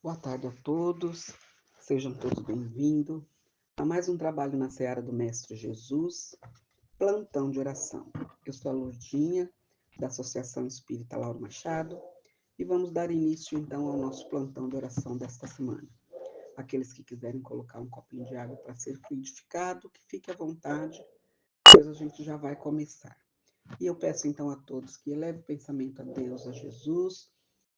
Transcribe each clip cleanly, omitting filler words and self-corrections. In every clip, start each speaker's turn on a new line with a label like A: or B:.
A: Boa tarde a todos, sejam todos bem-vindos a mais um trabalho na Seara do Mestre Jesus, plantão de oração. Eu sou a Lourdinha, da Associação Espírita Lauro Machado, e vamos dar início então ao nosso plantão de oração desta semana. Aqueles que quiserem colocar um copinho de água para ser fluidificado, que fique à vontade, pois a gente já vai começar. E eu peço então a todos que elevem o pensamento a Deus, a Jesus,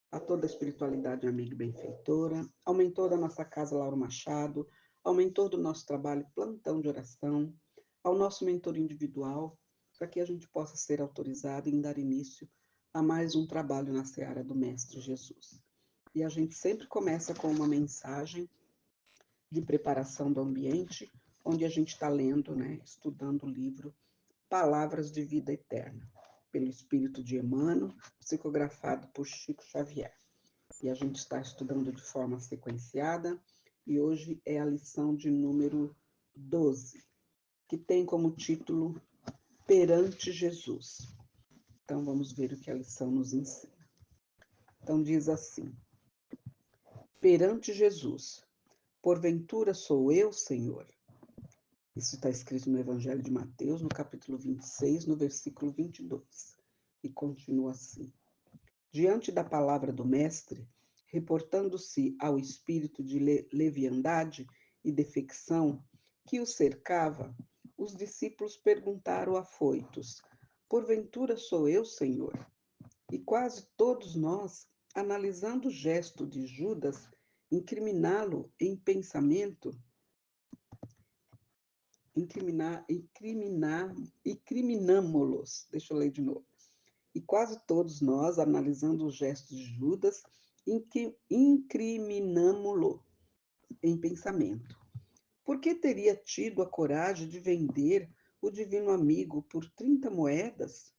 A: a toda a espiritualidade amiga e benfeitora, ao mentor da nossa casa, Lauro Machado, ao mentor do nosso trabalho, plantão de oração, ao nosso mentor individual, para que a gente possa ser autorizado em dar início a mais um trabalho na seara do Mestre Jesus. E a gente sempre começa com uma mensagem de preparação do ambiente, onde a gente está lendo, estudando o livro Palavras de Vida Eterna, pelo Espírito de Emmanuel, psicografado por Chico Xavier. E a gente está estudando de forma sequenciada, e hoje é a lição de número 12, que tem como título Perante Jesus. Então vamos ver o que a lição nos ensina. Então diz assim: Perante Jesus, porventura sou eu, Senhor? Isso está escrito no Evangelho de Mateus, no capítulo 26, no versículo 22. E continua assim: Diante da palavra do Mestre, reportando-se ao espírito de leviandade e defecção que o cercava, os discípulos perguntaram afoitos: Porventura sou eu, Senhor? E quase todos nós, analisando o gesto de Judas, incriminá-lo em pensamento, incriminamo-los. Deixa eu ler de novo. E quase todos nós, analisando o gesto de Judas, incriminamo-lo em pensamento. Por que teria tido a coragem de vender o divino amigo por 30 moedas?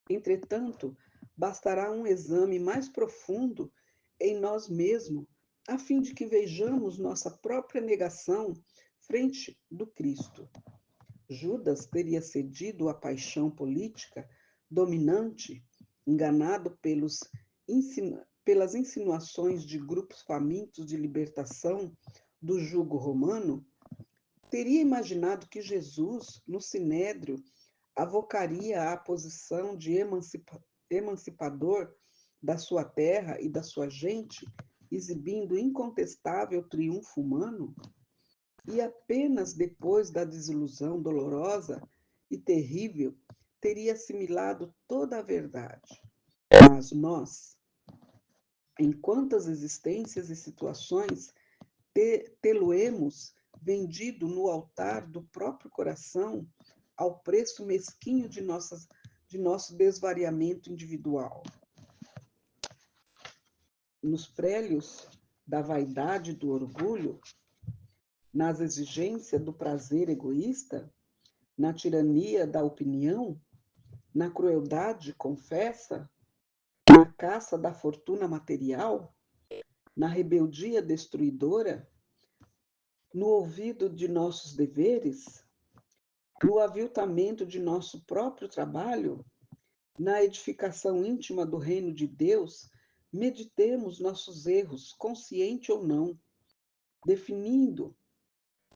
A: Entretanto, bastará um exame mais profundo em nós mesmos, a fim de que vejamos nossa própria negação frente do Cristo. Judas teria cedido à paixão política dominante, enganado pelas insinuações de grupos famintos de libertação do jugo romano? Teria imaginado que Jesus, no Sinédrio, avocaria à posição de emancipador da sua terra e da sua gente, exibindo incontestável triunfo humano? E apenas depois da desilusão dolorosa e terrível teria assimilado toda a verdade. Mas nós, em quantas existências e situações tê-lo-emos vendido no altar do próprio coração ao preço mesquinho de nosso desvariamento individual? Nos prélios da vaidade e do orgulho, nas exigências do prazer egoísta, na tirania da opinião, na crueldade confessa, na caça da fortuna material, na rebeldia destruidora, no ouvido de nossos deveres, no aviltamento de nosso próprio trabalho, na edificação íntima do reino de Deus, meditemos nossos erros, consciente ou não, definindo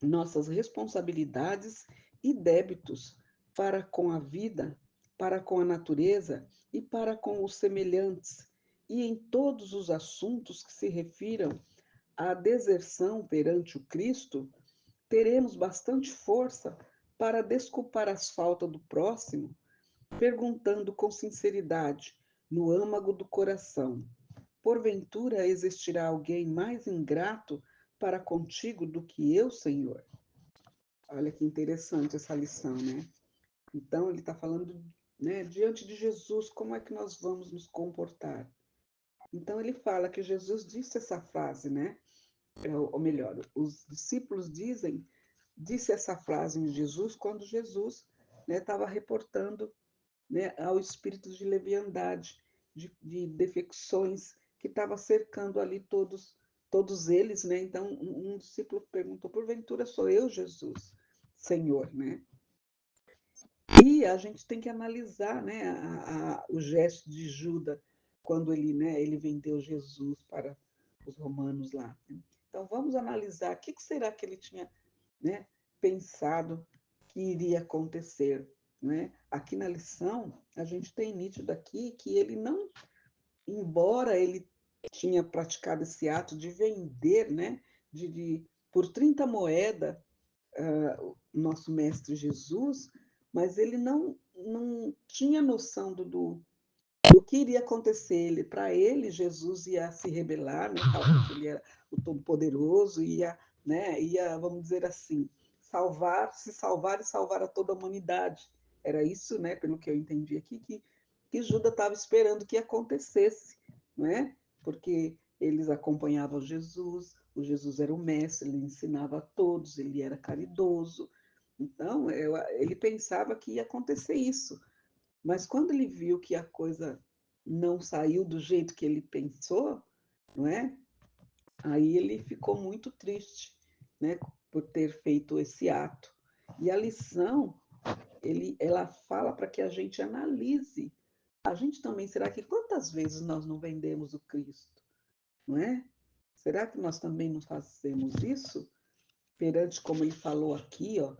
A: nossas responsabilidades e débitos para com a vida, para com a natureza e para com os semelhantes, e em todos os assuntos que se refiram à deserção perante o Cristo, teremos bastante força para desculpar as faltas do próximo, perguntando com sinceridade, no âmago do coração: porventura existirá alguém mais ingrato para contigo do que eu, Senhor? Olha que interessante essa lição, né? Então, ele está falando, diante de Jesus, como é que nós vamos nos comportar? Então, ele fala que Jesus disse essa frase, né? Ou melhor, os discípulos disse essa frase em Jesus quando Jesus estava reportando, ao espírito de leviandade, de defecções que estava cercando ali todos eles, né? Então, um discípulo perguntou: porventura sou eu, Jesus, Senhor, né? E a gente tem que analisar, né, o gesto de Judas quando ele vendeu Jesus os romanos lá. Então, vamos analisar o que será que ele tinha, né, pensado que iria acontecer. Né? Aqui na lição, a gente tem nítido aqui que ele não, embora ele tinha praticado esse ato de vender, né, por 30 moedas, nosso mestre Jesus, mas ele não tinha noção do que iria acontecer. Para ele, Jesus ia se rebelar, né? Falando que ele era o Todo-Poderoso, ia, vamos dizer assim, se salvar e salvar a toda a humanidade. Era isso, né, pelo que eu entendi aqui, que Judas estava esperando que acontecesse, né? Porque eles acompanhavam Jesus, o Jesus era o mestre, ele ensinava a todos, ele era caridoso. Então, ele pensava que ia acontecer isso. Mas quando ele viu que a coisa não saiu do jeito que ele pensou, não é? Aí ele ficou muito triste, né, por ter feito esse ato. E a lição, ela fala para que a gente analise. A gente também, será que quantas vezes nós não vendemos o Cristo, não é? Será que nós também não fazemos isso? Perante, como ele falou aqui, ó,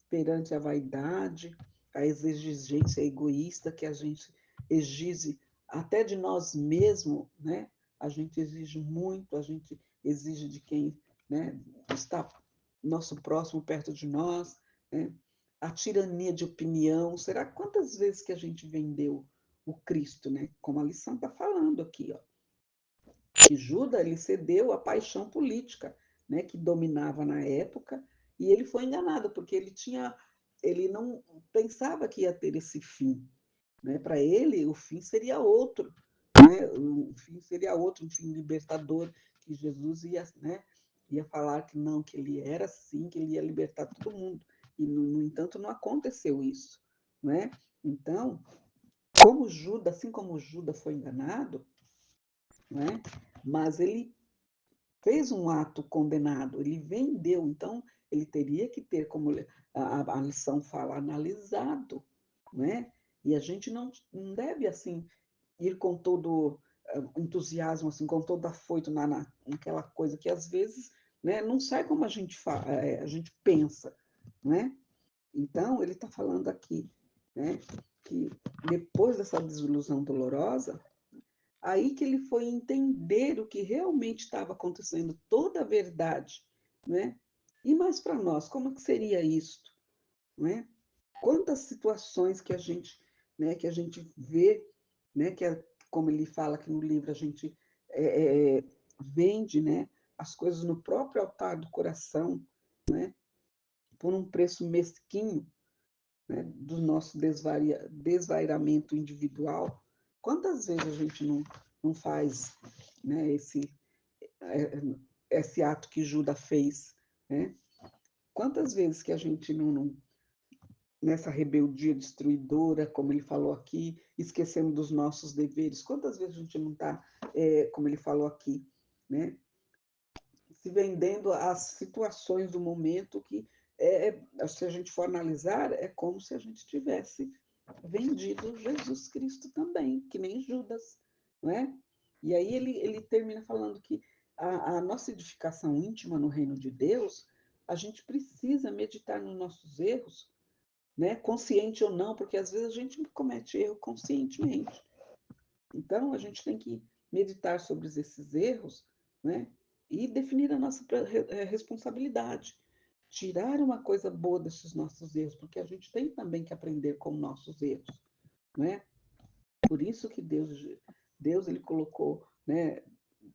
A: perante a vaidade, a exigência egoísta que a gente exige até de nós mesmos, né? A gente exige muito, a gente exige de quem, né, está nosso próximo perto de nós, né? A tirania de opinião. Será quantas vezes que a gente vendeu o Cristo, né? Como a lição está falando aqui, ó, que Judas ele cedeu à paixão política, né, que dominava na época, e ele foi enganado porque ele não pensava que ia ter esse fim, né? Para ele o fim seria outro, né? O fim seria outro, um fim libertador, que Jesus ia, né, ia falar que não, que ele era assim, que ele ia libertar todo mundo. E no entanto não aconteceu isso, né? Então, assim como Judas foi enganado, né? Mas ele fez um ato condenado, ele vendeu, então ele teria que ter, como a lição fala, analisado, né? E a gente não deve, assim, ir com todo entusiasmo, assim, com todo afoito naquela coisa que às vezes, né, não sai como a gente pensa, né? Então, ele está falando aqui, né, que depois dessa desilusão dolorosa, aí que ele foi entender o que realmente estava acontecendo, toda a verdade, né? E mais para nós, como que seria isto, né? Quantas situações que a gente, né, que a gente vê, né, como ele fala aqui no livro, a gente vende, né, as coisas no próprio altar do coração, né, por um preço mesquinho, né, do nosso desvairamento individual. Quantas vezes a gente não faz, né, é, esse ato que Judas fez? Né? Quantas vezes que a gente nessa rebeldia destruidora, como ele falou aqui, esquecendo dos nossos deveres, quantas vezes a gente não está, como ele falou aqui, né, se vendendo às situações do momento que, se a gente for analisar, é como se a gente tivesse vendido Jesus Cristo também, que nem Judas, não é? E aí ele termina falando que a nossa edificação íntima no reino de Deus, a gente precisa meditar nos nossos erros, né? Consciente ou não, porque às vezes a gente comete erro conscientemente. Então, a gente tem que meditar sobre esses erros, né? E definir a nossa responsabilidade. Tirar uma coisa boa desses nossos erros, porque a gente tem também que aprender com nossos erros, né? Por isso que Deus ele colocou, né,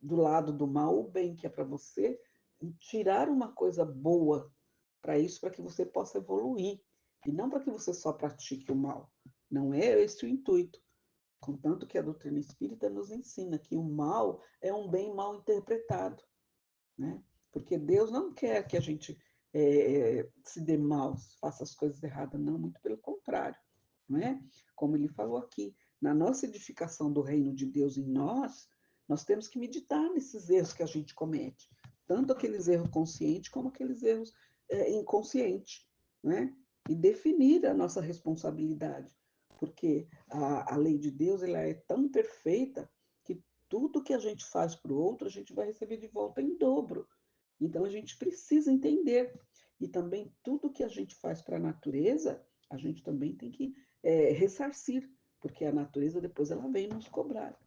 A: do lado do mal o bem que é para você, e tirar uma coisa boa para isso, para que você possa evoluir, e não para que você só pratique o mal. Não é esse o intuito. Contanto que a doutrina espírita nos ensina que o mal é um bem mal interpretado, né? Porque Deus não quer que a gente se dê mal, faça as coisas erradas, não, muito pelo contrário, não é? Como ele falou aqui, na nossa edificação do reino de Deus em nós temos que meditar nesses erros que a gente comete, tanto aqueles erros conscientes como aqueles erros inconscientes, né? E definir a nossa responsabilidade, porque a lei de Deus ela é tão perfeita que tudo que a gente faz para o outro, a gente vai receber de volta em dobro. Então a gente precisa entender. E também tudo que a gente faz para a natureza, a gente também tem que ressarcir, porque a natureza depois ela vem nos cobrar.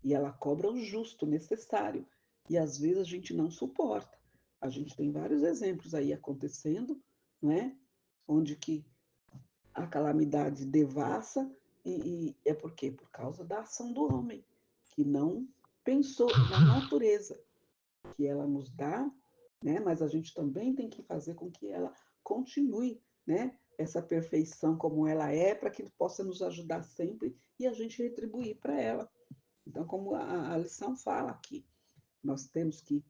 A: E ela cobra o justo, necessário. E às vezes a gente não suporta. A gente tem vários exemplos aí acontecendo, não é? Onde que a calamidade devassa e é por quê? Por causa da ação do homem, que não pensou na natureza que ela nos dá, né? Mas a gente também tem que fazer com que ela continue, né? Essa perfeição como ela é, para que possa nos ajudar sempre e a gente retribuir para ela. Então, como a lição fala aqui, nós temos que,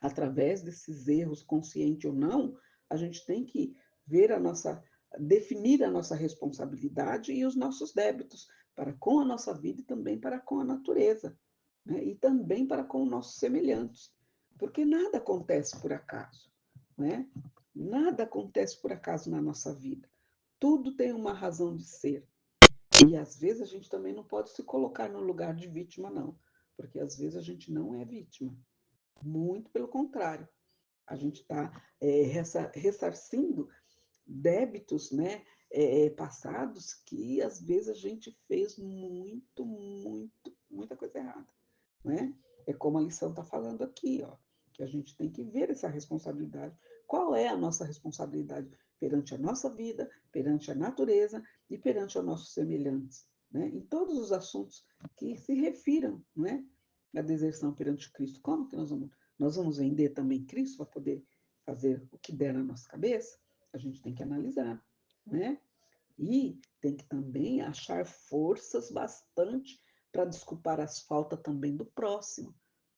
A: através desses erros, consciente ou não, a gente tem que ver a nossa, definir a nossa responsabilidade e os nossos débitos para com a nossa vida e também para com a natureza, né? E também para com os nossos semelhantes, porque nada acontece por acaso, né? Nada acontece por acaso na nossa vida. Tudo tem uma razão de ser. E às vezes a gente também não pode se colocar no lugar de vítima, não, porque às vezes a gente não é vítima. Muito pelo contrário, a gente está ressarcindo débitos, né, passados que às vezes a gente fez muita coisa errada, né? É como a lição está falando aqui, ó, que a gente tem que ver essa responsabilidade. Qual é a nossa responsabilidade perante a nossa vida, perante a natureza e perante os nossos semelhantes, né? Em todos os assuntos que se refiram, não é, à deserção perante Cristo. Como que nós vamos vender também Cristo para poder fazer o que der na nossa cabeça? A gente tem que analisar, né? E tem que também achar forças bastante para desculpar as faltas também do próximo,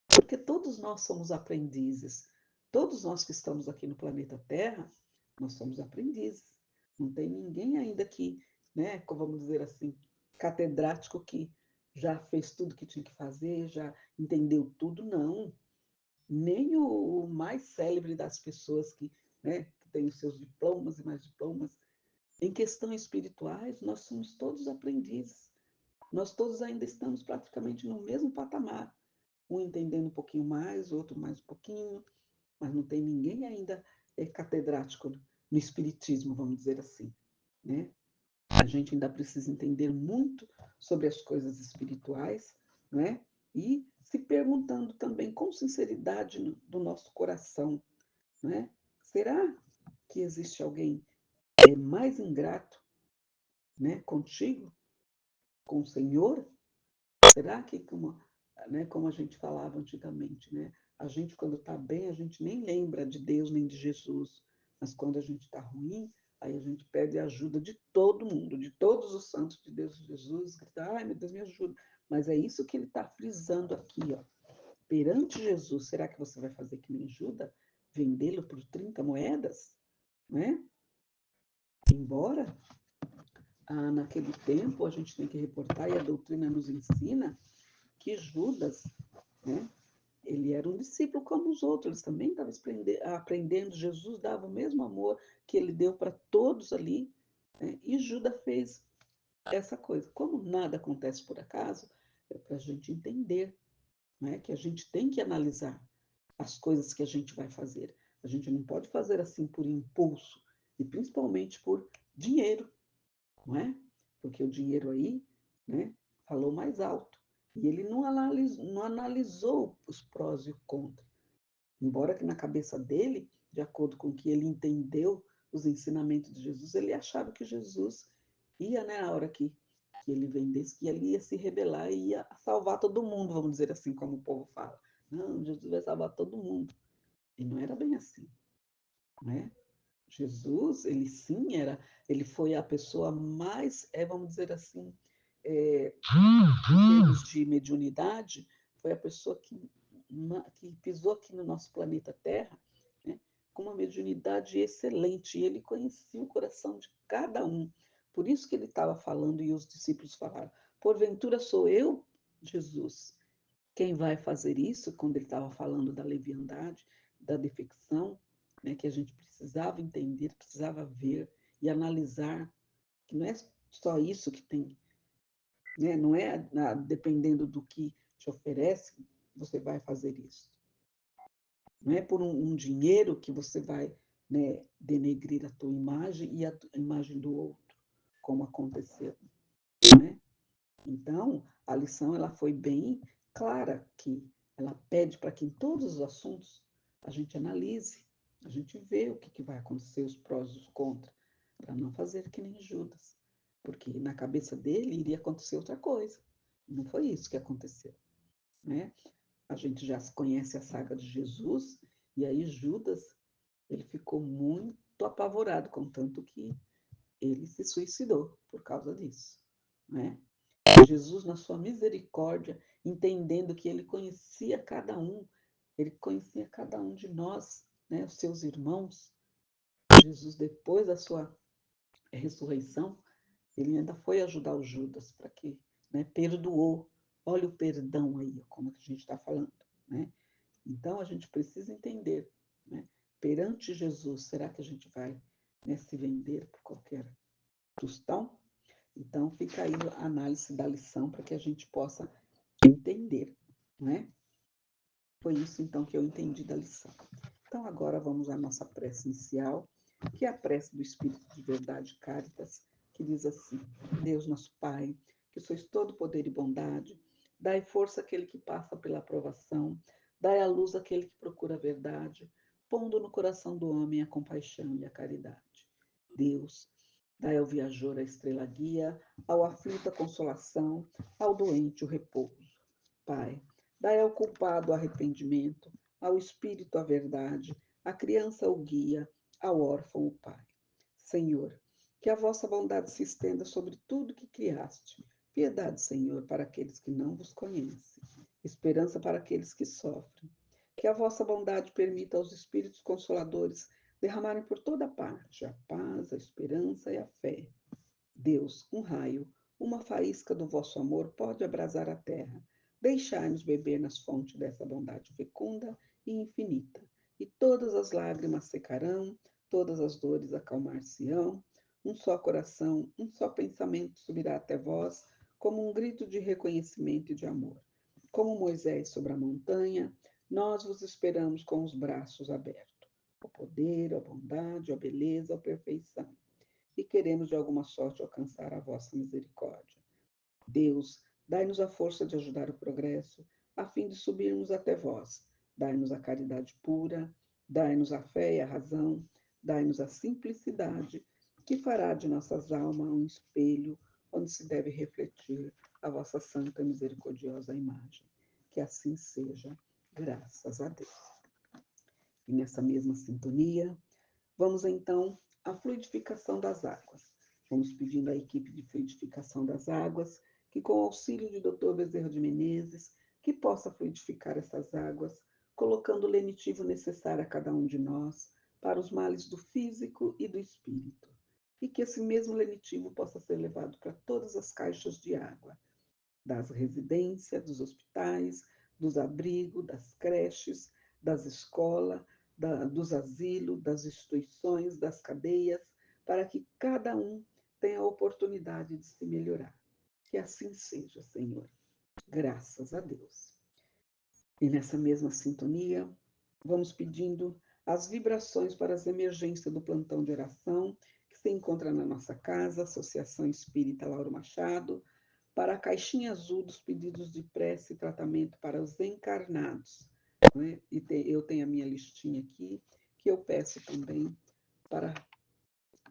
A: porque todos nós somos aprendizes. Todos nós que estamos aqui no planeta Terra, nós somos aprendizes. Não tem ninguém ainda que, né, como vamos dizer assim, catedrático que já fez tudo que tinha que fazer, já entendeu tudo, não. Nem o mais célebre das pessoas que, né, que tem os seus diplomas e mais diplomas, em questões espirituais, nós somos todos aprendizes. Nós todos ainda estamos praticamente no mesmo patamar. Um entendendo um pouquinho mais, o outro mais um pouquinho, mas não tem ninguém ainda catedrático no espiritismo, vamos dizer assim, né? A gente ainda precisa entender muito sobre as coisas espirituais, né? E se perguntando também com sinceridade do nosso coração, né? Será que existe alguém mais ingrato, né, contigo, com o Senhor? Será que, como a gente falava antigamente, né? A gente, quando está bem, a gente nem lembra de Deus nem de Jesus. Mas quando a gente está ruim, aí a gente pede a ajuda de todo mundo, de todos os santos de Deus e Jesus, grita, ai meu Deus, me ajuda. Mas é isso que ele está frisando aqui, ó. Perante Jesus, será que você vai fazer que nem Judas? Vendê-lo por 30 moedas? Né? Embora naquele tempo a gente tem que reportar, e a doutrina nos ensina, que Judas, né, ele era um discípulo como os outros, ele também estava aprendendo, Jesus dava o mesmo amor que ele deu para todos ali, né, e Judas fez essa coisa. Como nada acontece por acaso, é para a gente entender, né, que a gente tem que analisar as coisas que a gente vai fazer. A gente não pode fazer assim por impulso, e principalmente por dinheiro, não é? Porque o dinheiro aí, né, falou mais alto. E ele não analisou os prós e os contras. Embora que na cabeça dele, de acordo com o que ele entendeu os ensinamentos de Jesus, ele achava que Jesus ia, né, na hora que ele vendesse, que ele ia se rebelar e ia salvar todo mundo, vamos dizer assim, como o povo fala. Não, Jesus vai salvar todo mundo. E não era bem assim, né? Jesus, ele sim era, ele foi a pessoa mais, vamos dizer assim, em termos de mediunidade, foi a pessoa que pisou aqui no nosso planeta Terra, né, com uma mediunidade excelente, e ele conhecia o coração de cada um. Por isso que ele estava falando, e os discípulos falaram, porventura sou eu, Jesus, quem vai fazer isso, quando ele estava falando da leviandade, da defecção, né, que a gente precisava entender, precisava ver e analisar, que não é só isso que tem, né, não é dependendo do que te oferece, você vai fazer isso. Não é por um dinheiro que você vai, né, denegrir a tua imagem e a imagem do outro, como aconteceu, né? Então, a lição ela foi bem clara que ela pede para que em todos os assuntos a gente analise, a gente vê o que vai acontecer, os prós e os contras, para não fazer que nem Judas, porque na cabeça dele iria acontecer outra coisa. Não foi isso que aconteceu, né? A gente já conhece a saga de Jesus e aí Judas ele ficou muito apavorado, contanto que ele se suicidou por causa disso, né? Jesus, na sua misericórdia, entendendo que ele conhecia cada um de nós, né, os seus irmãos. Jesus, depois da sua ressurreição, ele ainda foi ajudar o Judas para que, né, perdoou. Olha o perdão aí, como que a gente está falando, né? Então a gente precisa entender, né? Perante Jesus, será que a gente vai, né, se vender por qualquer tostão? Então, fica aí a análise da lição para que a gente possa entender, né? Foi isso, então, que eu entendi da lição. Então, agora vamos à nossa prece inicial, que é a prece do Espírito de Verdade Caritas, que diz assim: Deus nosso Pai, que sois todo poder e bondade, dai força àquele que passa pela aprovação, dai a luz àquele que procura a verdade, pondo no coração do homem a compaixão e a caridade. Deus, dai ao viajor a estrela guia, ao aflito a consolação, ao doente o repouso. Pai, dai ao culpado o arrependimento, ao espírito a verdade, à criança o guia, ao órfão o pai. Senhor, que a vossa bondade se estenda sobre tudo que criaste. Piedade, Senhor, para aqueles que não vos conhecem. Esperança para aqueles que sofrem. Que a vossa bondade permita aos espíritos consoladores derramarem por toda parte a paz, a esperança e a fé. Deus, um raio, uma faísca do vosso amor pode abrasar a terra. Deixai-nos beber nas fontes dessa bondade fecunda e infinita, e todas as lágrimas secarão, todas as dores acalmar-se-ão, um só coração, um só pensamento subirá até vós, como um grito de reconhecimento e de amor. Como Moisés sobre a montanha, nós vos esperamos com os braços abertos. O poder, a bondade, a beleza, a perfeição e queremos de alguma sorte alcançar a vossa misericórdia. Deus, dai-nos a força de ajudar o progresso, a fim de subirmos até vós. Dai-nos a caridade pura, dai-nos a fé e a razão, dai-nos a simplicidade, que fará de nossas almas um espelho onde se deve refletir a vossa santa e misericordiosa imagem. Que assim seja, graças a Deus. E nessa mesma sintonia, vamos então à fluidificação das águas. Vamos pedindo à equipe de fluidificação das águas que, com o auxílio de Dr. Bezerra de Menezes, que possa fluidificar essas águas, colocando o lenitivo necessário a cada um de nós para os males do físico e do espírito. E que esse mesmo lenitivo possa ser levado para todas as caixas de água, das residências, dos hospitais, dos abrigos, das creches, das escolas, dos asilos, das instituições, das cadeias, para que cada um tenha a oportunidade de se melhorar. Que assim seja, Senhor. Graças a Deus. E nessa mesma sintonia, vamos pedindo as vibrações para as emergências do plantão de oração, que se encontra na nossa casa, Associação Espírita Lauro Machado, para a caixinha azul dos pedidos de prece e tratamento para os encarnados. Né? E eu tenho a minha listinha aqui, que eu peço também para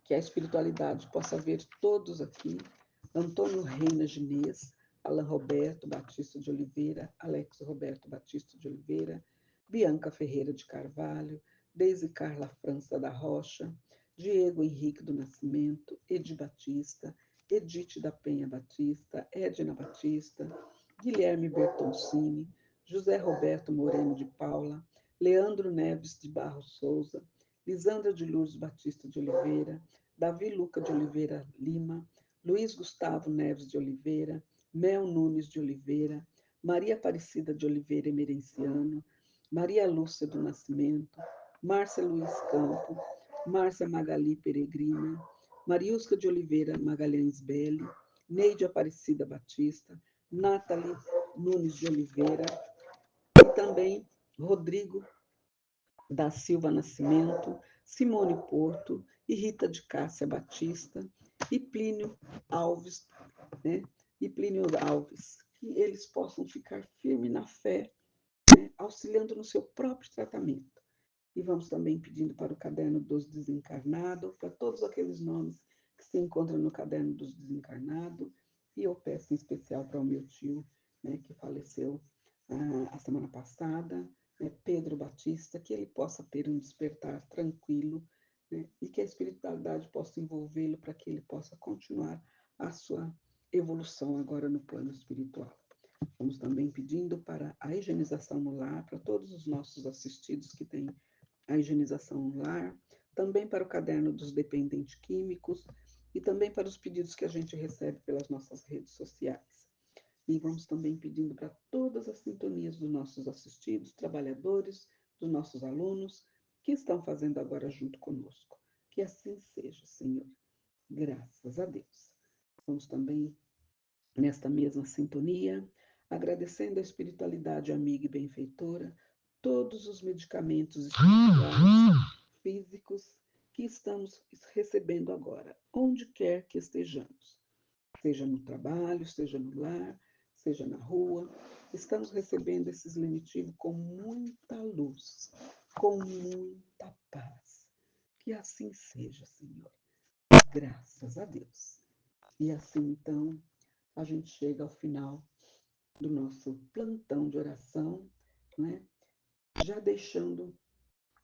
A: que a espiritualidade possa ver todos aqui. Antônio Reina Ginês, Alan Roberto Batista de Oliveira, Alex Roberto Batista de Oliveira, Bianca Ferreira de Carvalho, Deise Carla França da Rocha, Diego Henrique do Nascimento, Edi Batista, Edith da Penha Batista, Edna Batista, Guilherme Bertoncini, José Roberto Moreno de Paula, Leandro Neves de Barros Souza, Lisandra de Lourdes Batista de Oliveira, Davi Luca de Oliveira Lima, Luiz Gustavo Neves de Oliveira, Mel Nunes de Oliveira, Maria Aparecida de Oliveira Emerenciano, Maria Lúcia do Nascimento, Márcia Luiz Campo, Márcia Magali Peregrina, Mariusca de Oliveira Magalhães Belli, Neide Aparecida Batista, Nathalie Nunes de Oliveira e também Rodrigo da Silva Nascimento, Simone Porto e Rita de Cássia Batista e Plínio Alves, né? E Plínio Alves, que eles possam ficar firmes na fé, né? Auxiliando no seu próprio tratamento. E vamos também pedindo para o Caderno dos Desencarnados, para todos aqueles nomes que se encontram no Caderno dos Desencarnados, e eu peço em especial para o meu tio, né, que faleceu a semana passada, né, Pedro Batista, que ele possa ter um despertar tranquilo, né, e que a espiritualidade possa envolvê-lo para que ele possa continuar a sua evolução agora no plano espiritual. Vamos também pedindo para a higienização no lar, para todos os nossos assistidos que têm a higienização no lar, também para o caderno dos dependentes químicos e também para os pedidos que a gente recebe pelas nossas redes sociais. E vamos também pedindo para todas as sintonias dos nossos assistidos, trabalhadores, dos nossos alunos, que estão fazendo agora junto conosco. Que assim seja, Senhor. Graças a Deus. Vamos também, nesta mesma sintonia, agradecendo a espiritualidade amiga e benfeitora, todos os medicamentos espirituais, físicos que estamos recebendo agora, onde quer que estejamos, seja no trabalho, seja no lar, seja na rua, estamos recebendo esses lenitivos com muita luz, com muita paz. Que assim seja, Senhor. Graças a Deus. E assim, então, a gente chega ao final do nosso plantão de oração, né? Já deixando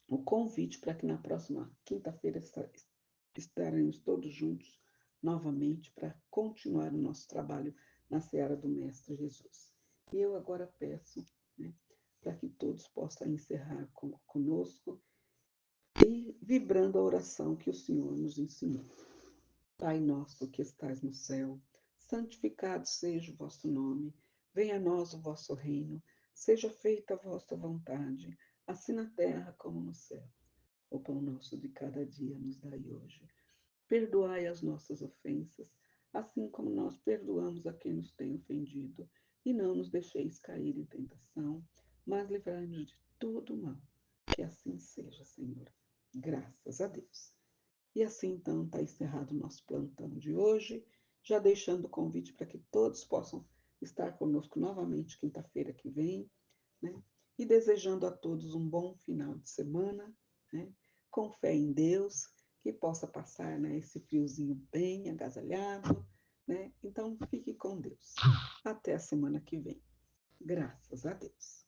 A: o convite para que na próxima quinta-feira estaremos todos juntos novamente para continuar o nosso trabalho na seara do Mestre Jesus. E eu agora peço, né, para que todos possam encerrar conosco e vibrando a oração que o Senhor nos ensinou. Pai nosso que estais no céu, santificado seja o vosso nome, venha a nós o vosso reino, seja feita a vossa vontade, assim na terra como no céu. O pão nosso de cada dia nos dai hoje. Perdoai as nossas ofensas, assim como nós perdoamos a quem nos tem ofendido, e não nos deixeis cair em tentação, mas livrai-nos de todo o mal. Que assim seja, Senhor. Graças a Deus. E assim, então, está encerrado o nosso plantão de hoje, já deixando o convite para que todos possam estar conosco novamente quinta-feira que vem, né? E desejando a todos um bom final de semana, né? Com fé em Deus, que possa passar, né, esse friozinho bem agasalhado, né? Então, fique com Deus. Até a semana que vem. Graças a Deus.